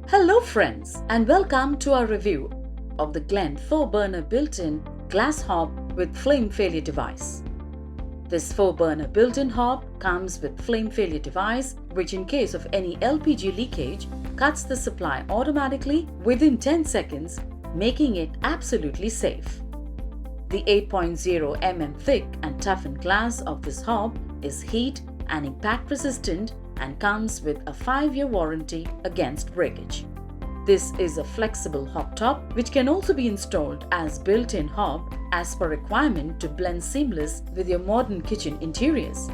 Hello friends, and welcome to our review of the Glen 4-burner built-in glass hob with flame failure device. This 4-burner built-in hob comes with flame failure device which in case of any LPG leakage cuts the supply automatically within 10 seconds, making it absolutely safe. The 8.0 mm thick and toughened glass of this hob is heat and impact resistant and comes with a 5-year warranty against breakage. This is a flexible hob top which can also be installed as built-in hob as per requirement to blend seamless with your modern kitchen interiors.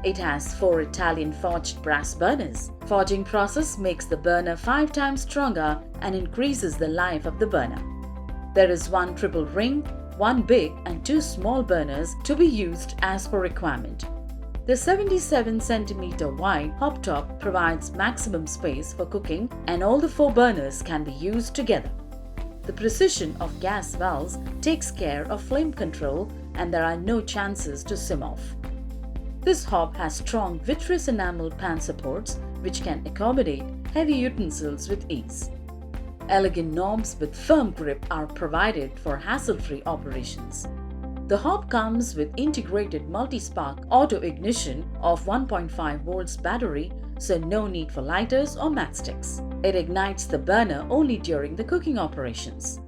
It has 4 Italian forged brass burners. Forging process makes the burner 5 times stronger and increases the life of the burner. There is 1 triple ring, 1 big and 2 small burners to be used as per requirement. The 77 cm wide hob top provides maximum space for cooking and all the 4 burners can be used together. The precision of gas valves takes care of flame control and there are no chances to sim off. This hob has strong vitreous enamel pan supports which can accommodate heavy utensils with ease. Elegant knobs with firm grip are provided for hassle-free operations. The hob comes with integrated multi-spark auto ignition of 1.5 volts battery, so no need for lighters or matchsticks. It ignites the burner only during the cooking operations.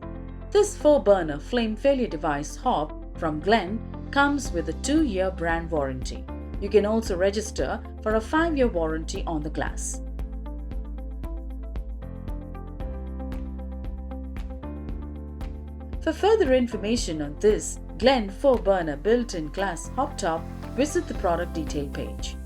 This 4-burner flame failure device hob from Glen comes with a 2-year brand warranty. You can also register for a 5-year warranty on the glass. For further information on this Glen 4-burner built-in glass hob top, visit the product detail page.